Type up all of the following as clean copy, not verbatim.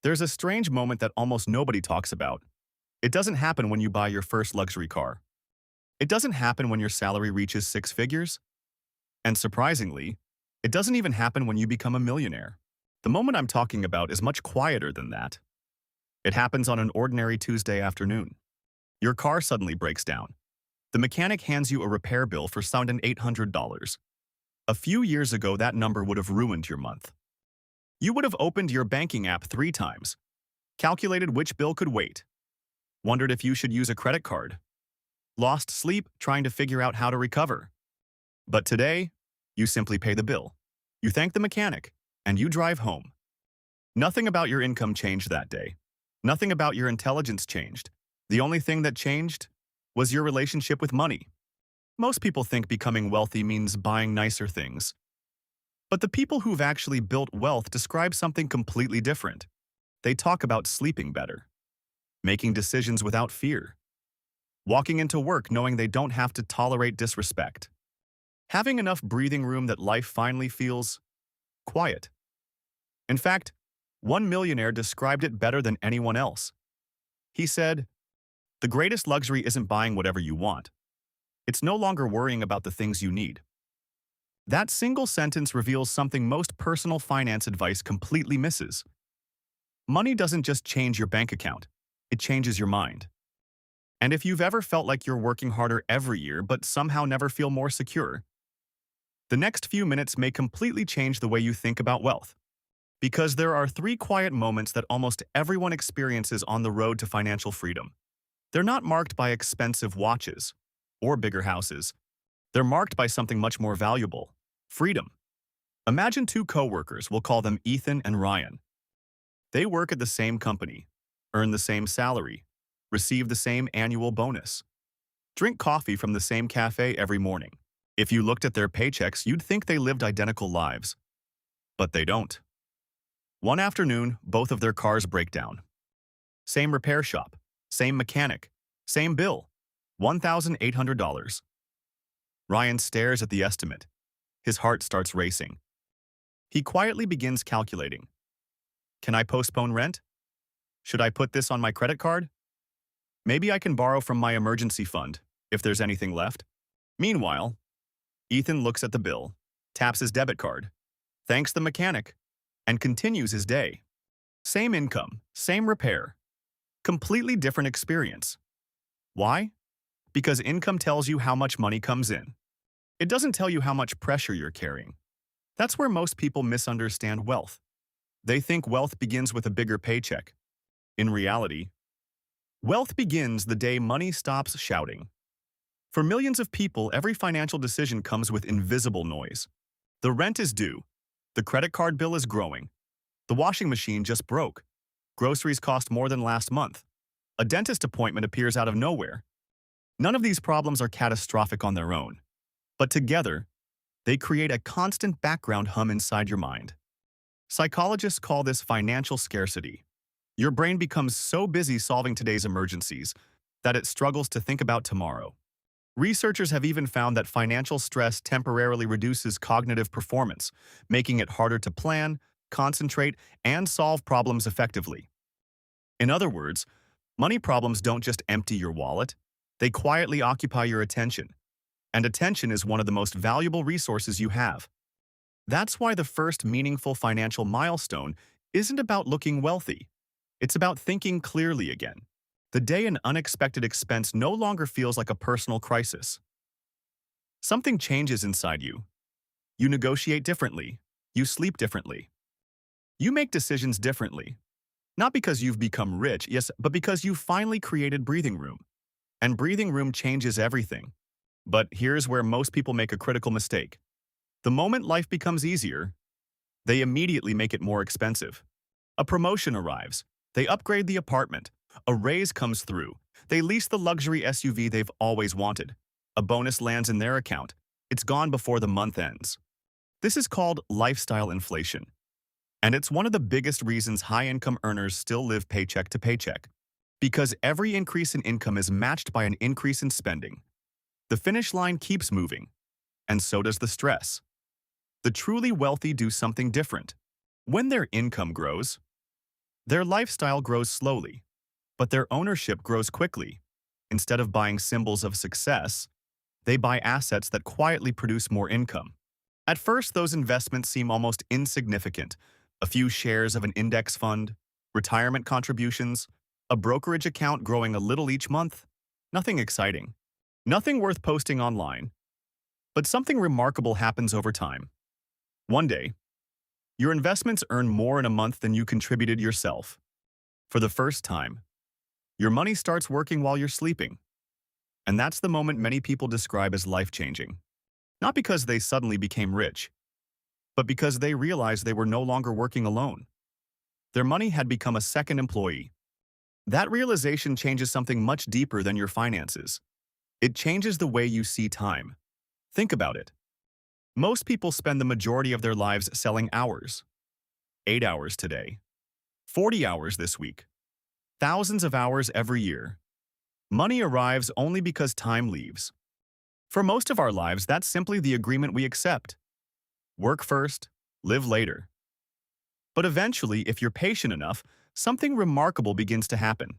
There's a strange moment that almost nobody talks about. It doesn't happen when you buy your first luxury car. It doesn't happen when your salary reaches six figures. And surprisingly, it doesn't even happen when you become a millionaire. The moment I'm talking about is much quieter than that. It happens on an ordinary Tuesday afternoon. Your car suddenly breaks down. The mechanic hands you a repair bill for sounding $800. A few years ago, that number would have ruined your month. You would have opened your banking app 3 times, calculated which bill could wait, wondered if you should use a credit card, lost sleep trying to figure out how to recover. But today, you simply pay the bill. You thank the mechanic, and you drive home. Nothing about your income changed that day. Nothing about your intelligence changed. The only thing that changed was your relationship with money. Most people think becoming wealthy means buying nicer things. But the people who've actually built wealth describe something completely different. They talk about sleeping better, making decisions without fear, walking into work knowing they don't have to tolerate disrespect, having enough breathing room that life finally feels quiet. In fact, one millionaire described it better than anyone else. He said, "The greatest luxury isn't buying whatever you want. It's no longer worrying about the things you need." That single sentence reveals something most personal finance advice completely misses. Money doesn't just change your bank account, it changes your mind. And if you've ever felt like you're working harder every year but somehow never feel more secure, the next few minutes may completely change the way you think about wealth. Because there are 3 quiet moments that almost everyone experiences on the road to financial freedom. They're not marked by expensive watches or bigger houses. They're marked by something much more valuable: freedom. Imagine 2 coworkers, we'll call them Ethan and Ryan. They work at the same company, earn the same salary, receive the same annual bonus, drink coffee from the same cafe every morning. If you looked at their paychecks, you'd think they lived identical lives. But they don't. One afternoon, both of their cars break down. Same repair shop, same mechanic, same bill, $1,800. Ryan stares at the estimate. His heart starts racing. He quietly begins calculating. Can I postpone rent? Should I put this on my credit card? Maybe I can borrow from my emergency fund, if there's anything left. Meanwhile, Ethan looks at the bill, taps his debit card, thanks the mechanic, and continues his day. Same income, same repair. Completely different experience. Why? Because income tells you how much money comes in. It doesn't tell you how much pressure you're carrying. That's where most people misunderstand wealth. They think wealth begins with a bigger paycheck. In reality, wealth begins the day money stops shouting. For millions of people, every financial decision comes with invisible noise. The rent is due. The credit card bill is growing. The washing machine just broke. Groceries cost more than last month. A dentist appointment appears out of nowhere. None of these problems are catastrophic on their own, but together, they create a constant background hum inside your mind. Psychologists call this financial scarcity. Your brain becomes so busy solving today's emergencies that it struggles to think about tomorrow. Researchers have even found that financial stress temporarily reduces cognitive performance, making it harder to plan, concentrate, and solve problems effectively. In other words, money problems don't just empty your wallet, they quietly occupy your attention. And attention is one of the most valuable resources you have. That's why the first meaningful financial milestone isn't about looking wealthy. It's about thinking clearly again. The day an unexpected expense no longer feels like a personal crisis. Something changes inside you. You negotiate differently. You sleep differently. You make decisions differently. Not because you've become rich, yes, but because you've finally created breathing room. And breathing room changes everything. But here's where most people make a critical mistake. The moment life becomes easier, they immediately make it more expensive. A promotion arrives. They upgrade the apartment. A raise comes through. They lease the luxury SUV they've always wanted. A bonus lands in their account. It's gone before the month ends. This is called lifestyle inflation. And it's one of the biggest reasons high-income earners still live paycheck to paycheck. Because every increase in income is matched by an increase in spending. The finish line keeps moving, and so does the stress. The truly wealthy do something different. When their income grows, Their lifestyle grows slowly, but their ownership grows quickly. Instead of buying symbols of success, they buy assets that quietly produce more income. At first, those investments seem almost insignificant. A few shares of an index fund, retirement contributions, a brokerage account growing a little each month. Nothing exciting. Nothing worth posting online. But something remarkable happens over time. One day, your investments earn more in a month than you contributed yourself. For the first time, your money starts working while you're sleeping. And that's the moment many people describe as life-changing. Not because they suddenly became rich, but because they realized they were no longer working alone. Their money had become a second employee. That realization changes something much deeper than your finances. It changes the way you see time. Think about it. Most people spend the majority of their lives selling hours. 8 hours today. 40 hours this week. Thousands of hours every year. Money arrives only because time leaves. For most of our lives, that's simply the agreement we accept. Work first, live later. But eventually, if you're patient enough, something remarkable begins to happen.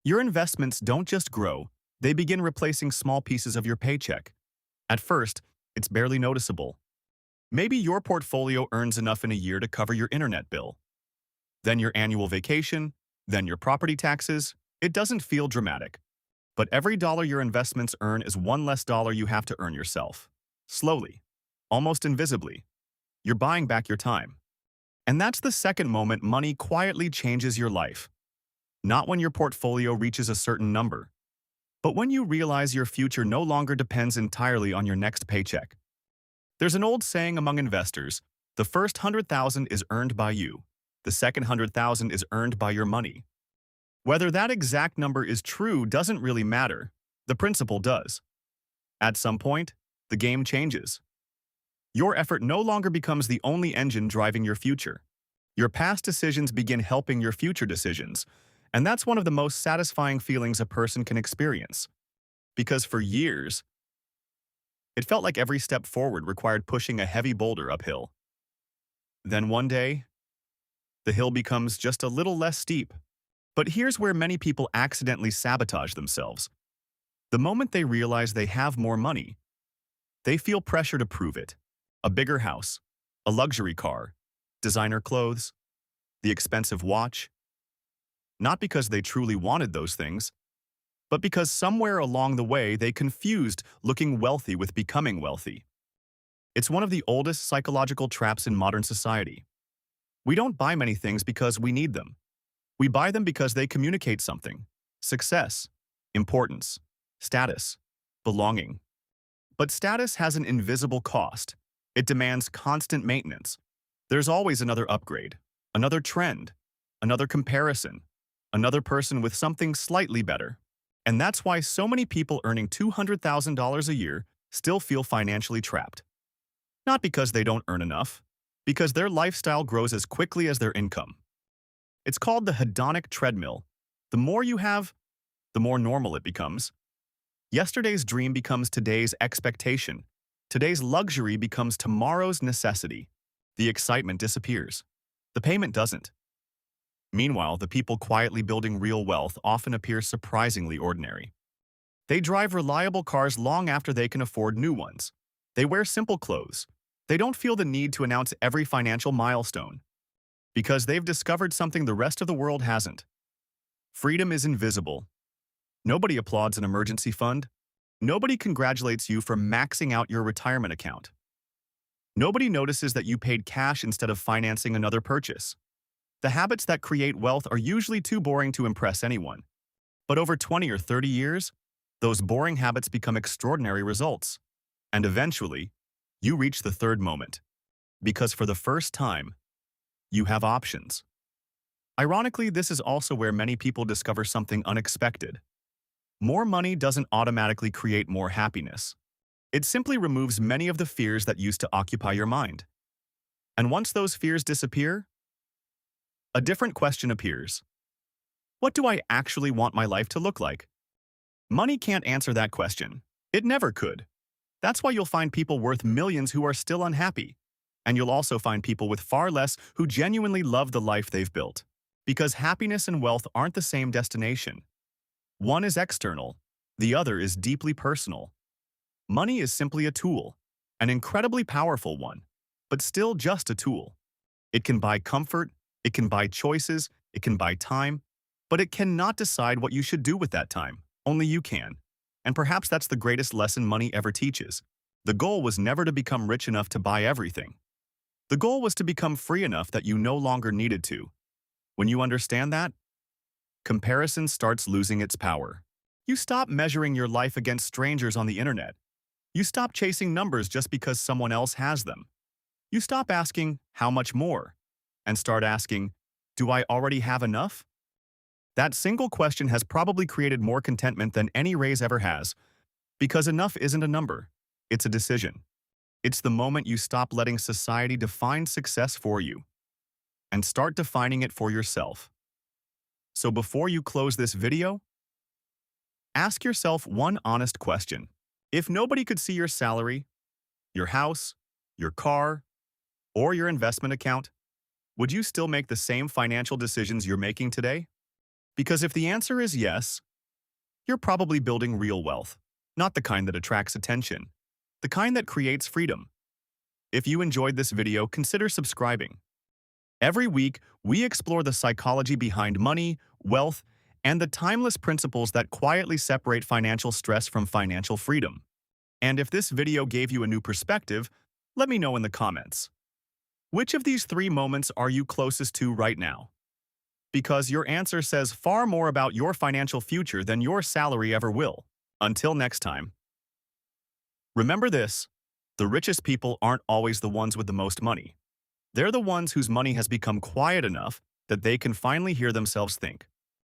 Your investments don't just grow, they begin replacing small pieces of your paycheck. At first, it's barely noticeable. Maybe your portfolio earns enough in a year to cover your internet bill. Then your annual vacation, then your property taxes. It doesn't feel dramatic. But every dollar your investments earn is one less dollar you have to earn yourself. Slowly, almost invisibly, you're buying back your time. And that's the second moment money quietly changes your life. Not when your portfolio reaches a certain number, but when you realize your future no longer depends entirely on your next paycheck. There's an old saying among investors, the first 100,000 is earned by you, the second 100,000 is earned by your money. Whether that exact number is true doesn't really matter, the principle does. At some point, the game changes. Your effort no longer becomes the only engine driving your future. Your past decisions begin helping your future decisions, and that's one of the most satisfying feelings a person can experience. Because for years, it felt like every step forward required pushing a heavy boulder uphill. Then one day, the hill becomes just a little less steep. But here's where many people accidentally sabotage themselves. The moment they realize they have more money, they feel pressure to prove it. A bigger house, a luxury car, designer clothes, the expensive watch. Not because they truly wanted those things, but because somewhere along the way they confused looking wealthy with becoming wealthy. It's one of the oldest psychological traps in modern society. We don't buy many things because we need them. We buy them because they communicate something: success, importance, status, belonging. But status has an invisible cost. It demands constant maintenance. There's always another upgrade, another trend, another comparison, another person with something slightly better. And that's why so many people earning $200,000 a year still feel financially trapped. Not because they don't earn enough, because their lifestyle grows as quickly as their income. It's called the hedonic treadmill. The more you have, the more normal it becomes. Yesterday's dream becomes today's expectation. Today's luxury becomes tomorrow's necessity. The excitement disappears. The payment doesn't. Meanwhile, the people quietly building real wealth often appear surprisingly ordinary. They drive reliable cars long after they can afford new ones. They wear simple clothes. They don't feel the need to announce every financial milestone, because they've discovered something the rest of the world hasn't. Freedom is invisible. Nobody applauds an emergency fund. Nobody congratulates you for maxing out your retirement account. Nobody notices that you paid cash instead of financing another purchase. The habits that create wealth are usually too boring to impress anyone. But over 20 or 30 years, those boring habits become extraordinary results. And eventually, you reach the third moment. Because for the first time, you have options. Ironically, this is also where many people discover something unexpected. More money doesn't automatically create more happiness. It simply removes many of the fears that used to occupy your mind. And once those fears disappear, a different question appears. What do I actually want my life to look like? Money can't answer that question. It never could. That's why you'll find people worth millions who are still unhappy. And you'll also find people with far less who genuinely love the life they've built. Because happiness and wealth aren't the same destination. One is external, the other is deeply personal. Money is simply a tool, an incredibly powerful one, but still just a tool. It can buy comfort, it can buy choices, it can buy time, but it cannot decide what you should do with that time. Only you can. And perhaps that's the greatest lesson money ever teaches. The goal was never to become rich enough to buy everything. The goal was to become free enough that you no longer needed to. When you understand that, comparison starts losing its power. You stop measuring your life against strangers on the internet. You stop chasing numbers just because someone else has them. You stop asking, how much more? And start asking, do I already have enough? That single question has probably created more contentment than any raise ever has, because enough isn't a number, it's a decision. It's the moment you stop letting society define success for you and start defining it for yourself. So before you close this video, ask yourself one honest question. If nobody could see your salary, your house, your car, or your investment account, would you still make the same financial decisions you're making today? Because if the answer is yes, you're probably building real wealth, not the kind that attracts attention, the kind that creates freedom. If you enjoyed this video, consider subscribing. Every week, we explore the psychology behind money, wealth, and the timeless principles that quietly separate financial stress from financial freedom. And if this video gave you a new perspective, let me know in the comments. Which of these 3 moments are you closest to right now? Because your answer says far more about your financial future than your salary ever will. Until next time. Remember this, the richest people aren't always the ones with the most money. They're the ones whose money has become quiet enough that they can finally hear themselves think.